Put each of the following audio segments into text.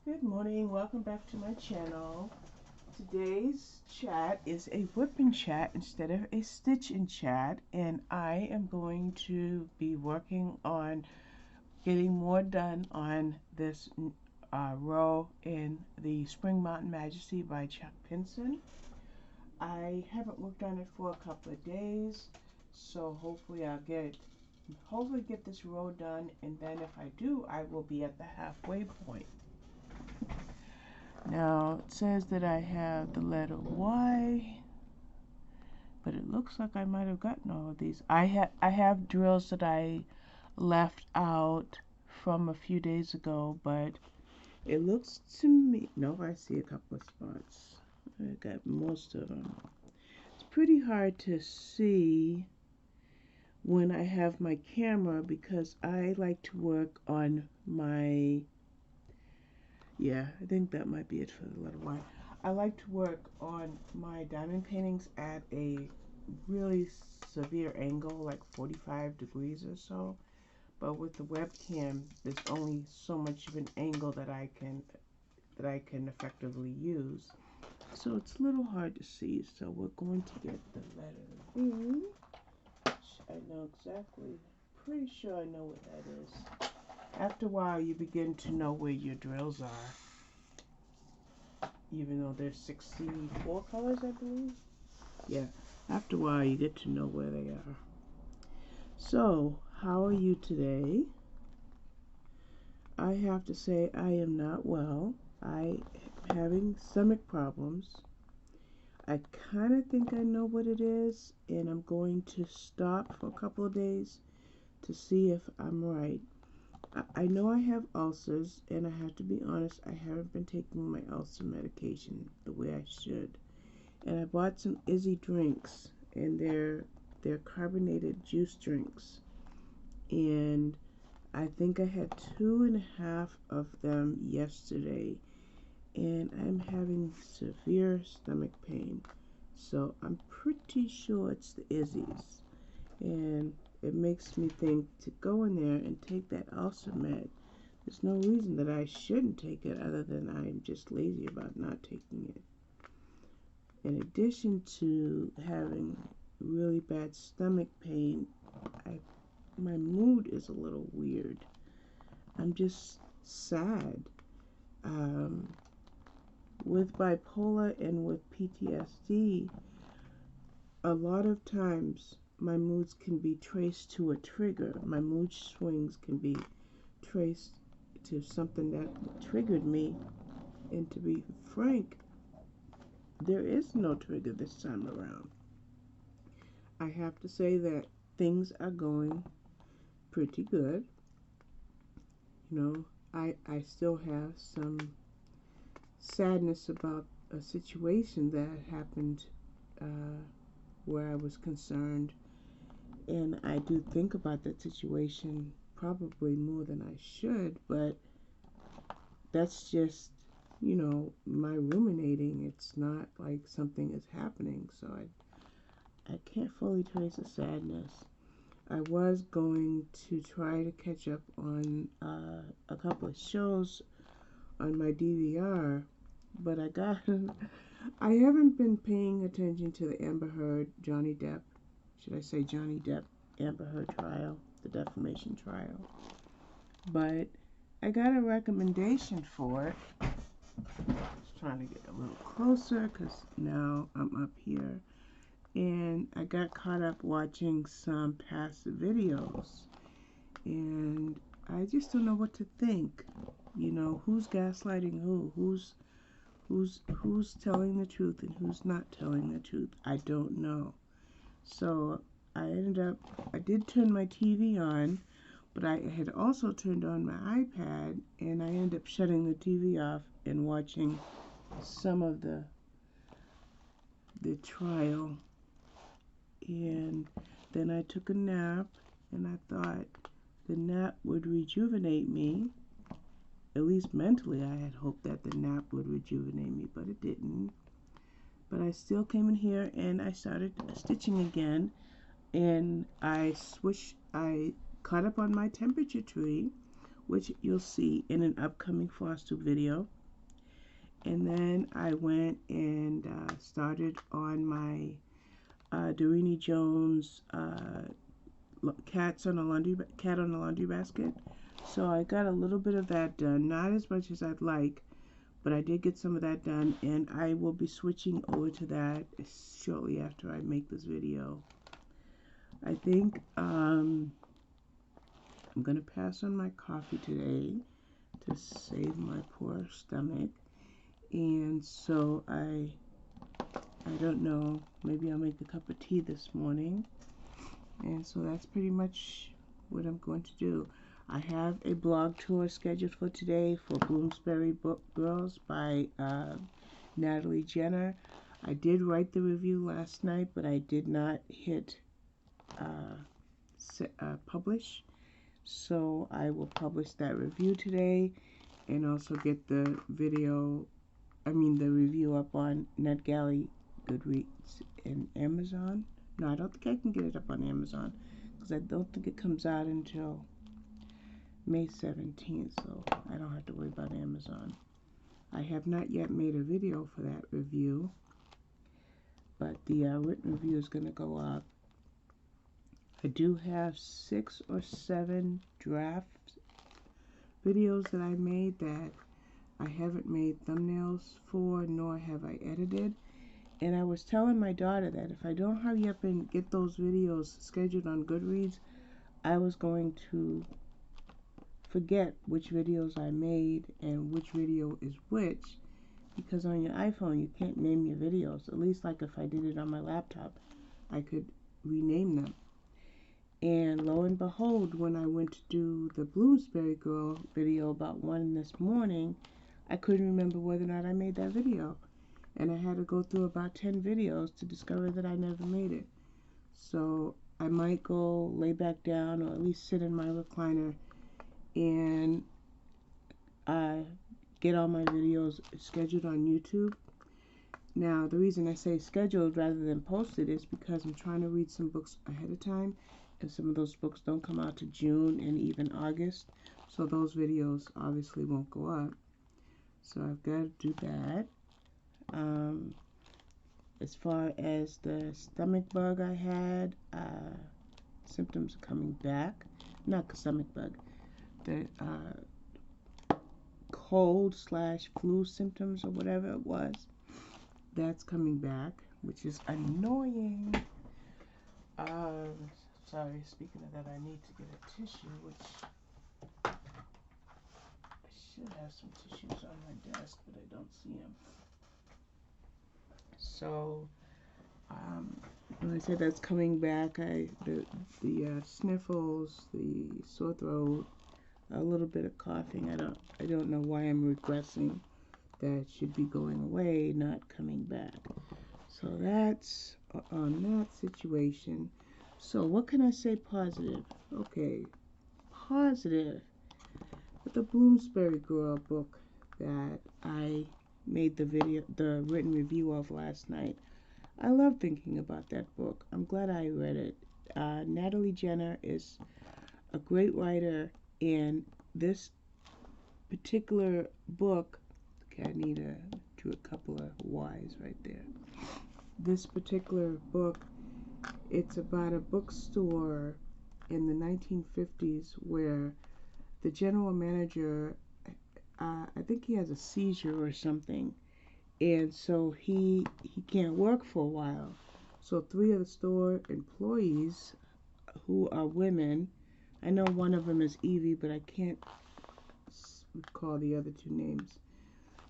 Good morning, welcome back to my channel. Today's chat is a whip and chat instead of a stitch and chat, and I am going to be working on getting more done on this row in the Spring Mountain Majesty by Chuck Pinson. I haven't worked on it for a couple of days, so hopefully get this row done, and then if I do, I will be at the halfway point. Now it says that I have the letter Y, but it looks like I might have gotten all of these. I have drills that I left out from a few days ago, but it looks to me, no, I see a couple of spots. I got most of them. It's pretty hard to see when I have my camera because I like to work on my, yeah, I think that might be it for the letter Y. I like to work on my diamond paintings at a really severe angle, like 45 degrees or so. But with the webcam, there's only so much of an angle that I can effectively use. So it's a little hard to see. So we're going to get the letter V, which I know exactly, pretty sure I know what that is. After a while, you begin to know where your drills are, even though there's 64 colors, I believe. Yeah, after a while, you get to know where they are. So, how are you today? I have to say I am not well. I am having stomach problems. I kind of think I know what it is, and I'm going to stop for a couple of days to see if I'm right. I know I have ulcers, and I have to be honest, I haven't been taking my ulcer medication the way I should. And I bought some Izzy drinks, and they're carbonated juice drinks. And I think I had 2.5 of them yesterday, and I'm having severe stomach pain. So I'm pretty sure it's the Izzy's. And it makes me think to go in there and take that ulcer med. There's no reason that I shouldn't take it other than I'm just lazy about not taking it. In addition to having really bad stomach pain, my mood is a little weird. I'm just sad. With bipolar and with PTSD, a lot of times my moods can be traced to a trigger. My mood swings can be traced to something that triggered me. And to be frank, there is no trigger this time around. I have to say that things are going pretty good. You know, I still have some sadness about a situation that happened where I was concerned, and I do think about that situation probably more than I should, but that's just, my ruminating. It's not like something is happening, so I can't fully trace the sadness. I was going to try to catch up on a couple of shows on my DVR, but I haven't been paying attention to the Amber Heard, Johnny Depp, should I say Johnny Depp, Amber Heard trial, the defamation trial. But I got a recommendation for it. Just trying to get a little closer because now I'm up here. And I got caught up watching some past videos. And I just don't know what to think. Who's gaslighting who? Who's telling the truth and who's not telling the truth? I don't know. So I did turn my TV on, but I had also turned on my iPad, and I ended up shutting the TV off and watching some of the trial. And then I took a nap, and I thought the nap would rejuvenate me. At least mentally, I had hoped that the nap would rejuvenate me, but it didn't. But I still came in here and I started stitching again, and I caught up on my temperature tree, which you'll see in an upcoming Foster video. And then I went and started on my Doreen Jones cat on a laundry basket. So I got a little bit of that done, not as much as I'd like, but I did get some of that done, and I will be switching over to that shortly after I make this video. I think I'm gonna pass on my coffee today to save my poor stomach, and so I don't know, maybe I'll make a cup of tea this morning. And so that's pretty much what I'm going to do. I have a blog tour scheduled for today for Bloomsbury Book Girls by Natalie Jenner. I did write the review last night, but I did not hit publish. So I will publish that review today and also get the review up on NetGalley, Goodreads, and Amazon. No, I don't think I can get it up on Amazon because I don't think it comes out until May 17th, so I don't have to worry about Amazon. I have not yet made a video for that review, but the written review is going to go up. I do have 6 or 7 draft videos that I made that I haven't made thumbnails for, nor have I edited. And I was telling my daughter that if I don't hurry up and get those videos scheduled on Goodreads, I was going to forget which videos I made and which video is which, because on your iPhone you can't name your videos. At least like if I did it on my laptop, I could rename them. And lo and behold, when I went to do the Bloomsbury Girl video about 1 this morning, I couldn't remember whether or not I made that video. And I had to go through about 10 videos to discover that I never made it. So I might go lay back down, or at least sit in my recliner and get all my videos scheduled on YouTube. Now, the reason I say scheduled rather than posted is because I'm trying to read some books ahead of time, and some of those books don't come out to June and even August, so those videos obviously won't go up. So I've got to do that. As far as the stomach bug I had, symptoms are coming back. Not the stomach bug, the cold/flu symptoms or whatever it was. That's coming back, which is annoying. Sorry, speaking of that, I need to get a tissue, which I should have some tissues on my desk, but I don't see them. So, when I say that's coming back, the sniffles, the sore throat, a little bit of coughing. I don't know why I'm regressing. That should be going away, not coming back. So that's on that situation. So what can I say positive? Okay, positive. The Bloomsbury Girl book that I made the written review of last night. I love thinking about that book. I'm glad I read it. Natalie Jenner is a great writer, and this particular book, okay, I need to do a couple of Y's right there. This particular book, it's about a bookstore in the 1950s where the general manager, I think he has a seizure or something, and so he can't work for a while. So 3 of the store employees, who are women, I know one of them is Evie, but I can't recall the other 2 names,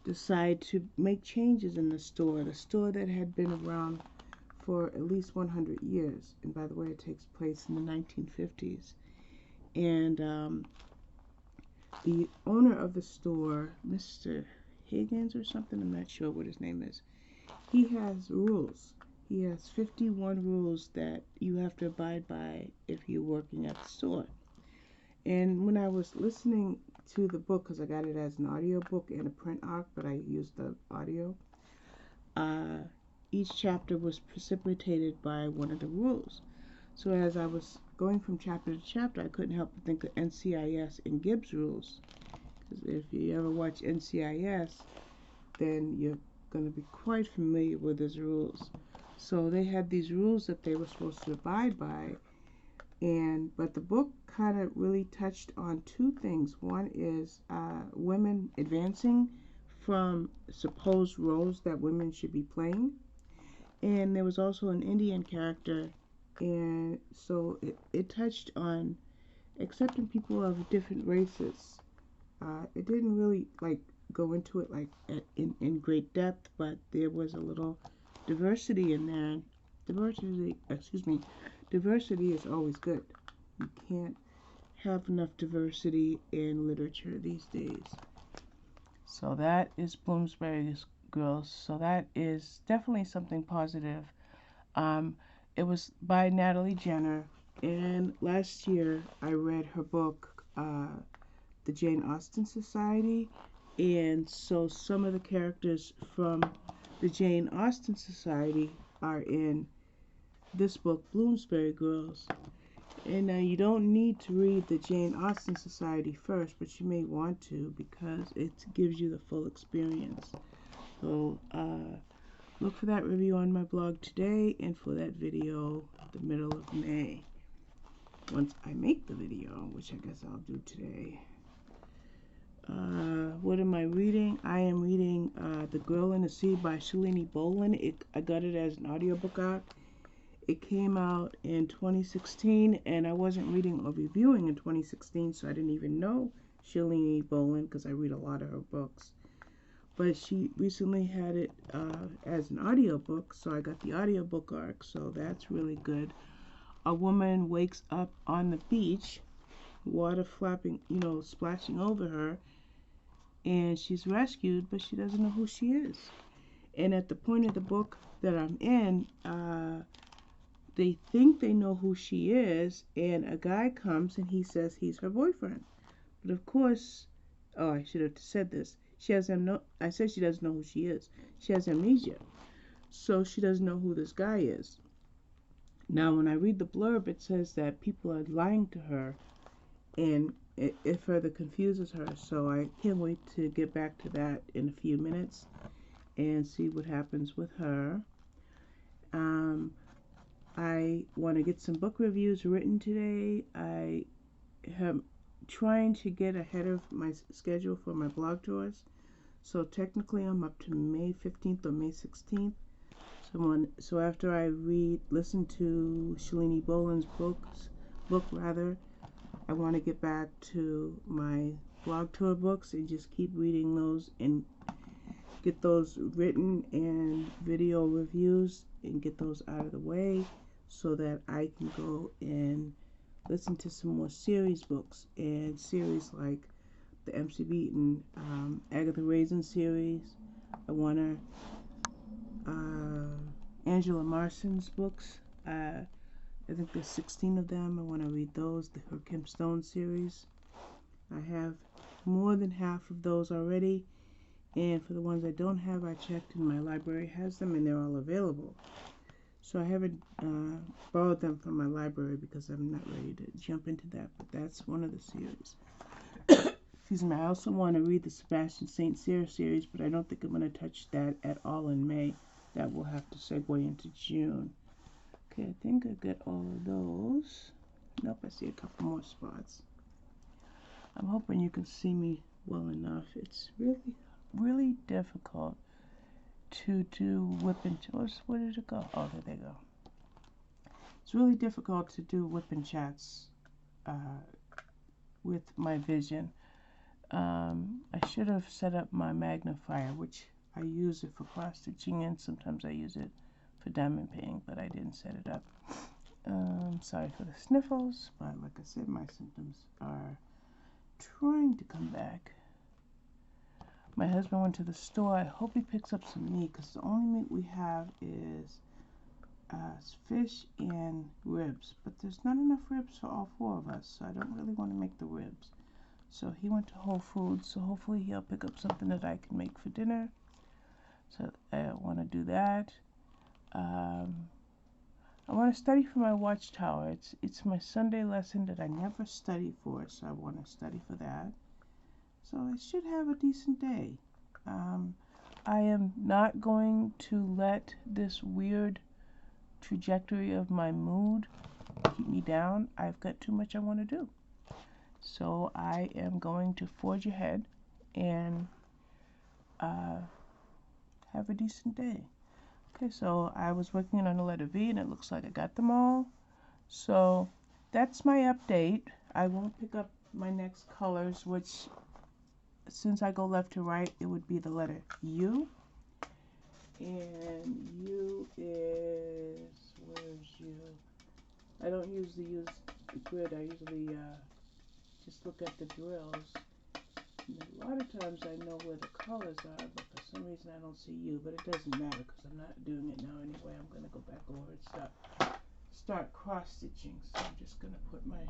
decide to make changes in the store that had been around for at least 100 years. And by the way, it takes place in the 1950s. And the owner of the store, Mr. Higgins or something, I'm not sure what his name is, he has rules. He has 51 rules that you have to abide by if you're working at the store. And when I was listening to the book, because I got it as an audio book and a print arc, but I used the audio, each chapter was precipitated by one of the rules. So as I was going from chapter to chapter, I couldn't help but think of NCIS and Gibbs rules. Because if you ever watch NCIS, then you're going to be quite familiar with his rules. So they had these rules that they were supposed to abide by, but the book kind of really touched on two things. One is women advancing from supposed roles that women should be playing, and there was also an Indian character, and so it touched on accepting people of different races. It didn't really like go into it like in great depth, but there was a little diversity in there. Diversity is always good. You can't have enough diversity in literature these days. So that is Bloomsbury's Girls. So that is definitely something positive. It was by Natalie Jenner, and last year I read her book, The Jane Austen Society, and so some of the characters from the Jane Austen Society are in this book, Bloomsbury Girls. And you don't need to read the Jane Austen Society first, but you may want to because it gives you the full experience. So look for that review on my blog today and for that video the middle of May. Once I make the video, which I guess I'll do today. What am I reading? I am reading The Girl in the Sea by Shalini Bolin. I got it as an audiobook out. It came out in 2016, and I wasn't reading or reviewing in 2016, so I didn't even know Shalini Bolin because I read a lot of her books. But she recently had it as an audiobook, so I got the audiobook arc, so that's really good. A woman wakes up on the beach, water flapping, splashing over her, and she's rescued, but she doesn't know who she is. And at the point of the book that I'm in, they think they know who she is, and a guy comes and he says he's her boyfriend. But of course, I should have said this. I said she doesn't know who she is. She has amnesia, so she doesn't know who this guy is. Now, when I read the blurb, it says that people are lying to her, and it further confuses her. So I can't wait to get back to that in a few minutes and see what happens with her. I want to get some book reviews written today. I am trying to get ahead of my schedule for my blog tours. So technically I'm up to May 15th or May 16th. So after I listen to Shalini Bolin's book, I want to get back to my blog tour books and just keep reading those and get those written and video reviews and get those out of the way so that I can go and listen to some more series books and series like the MC Beaton, Agatha Raisin series. I want to Angela Marston's books. I think there's 16 of them. I want to read those. Her Kim Stone series. I have more than half of those already. And for the ones I don't have, I checked and my library has them and they're all available. So I haven't borrowed them from my library because I'm not ready to jump into that. But that's one of the series. Excuse me. I also want to read the Sebastian St. Cyr series, but I don't think I'm going to touch that at all in May. That will have to segue into June. Okay, I think I got all of those. Nope, I see a couple more spots. I'm hoping you can see me well enough. It's really difficult to do WIP and Chat. Where did it go? Oh, there they go. It's really difficult to do WIP and Chats with my vision. I should have set up my magnifier, which I use it for cross stitching and sometimes I use it for diamond painting, but I didn't set it up. Sorry for the sniffles, but like I said, my symptoms are trying to come back. My husband went to the store. I hope he picks up some meat because the only meat we have is fish and ribs, but there's not enough ribs for all four of us, so I don't really want to make the ribs. So he went to Whole Foods, so hopefully he'll pick up something that I can make for dinner. So I want to do that. I want to study for my watchtower. It's my Sunday lesson that I never study for, so I want to study for that. So I should have a decent day. I am not going to let this weird trajectory of my mood keep me down. I've got too much I want to do. So I am going to forge ahead and have a decent day. Okay, so I was working on the letter V and it looks like I got them all. So that's my update. I won't pick up my next colors, which since I go left to right, it would be the letter U. And U is, where's U? I don't usually use the grid. I usually just look at the drills. And a lot of times I know where the colors are, but for some reason I don't see U. But it doesn't matter because I'm not doing it now anyway. I'm going to go back over and start cross stitching. So I'm just going to put my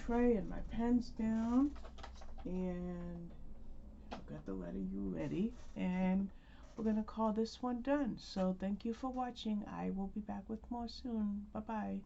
tray and my pens down, and I've got the letter U ready, and we're going to call this one done. So thank you for watching. I will be back with more soon. Bye bye.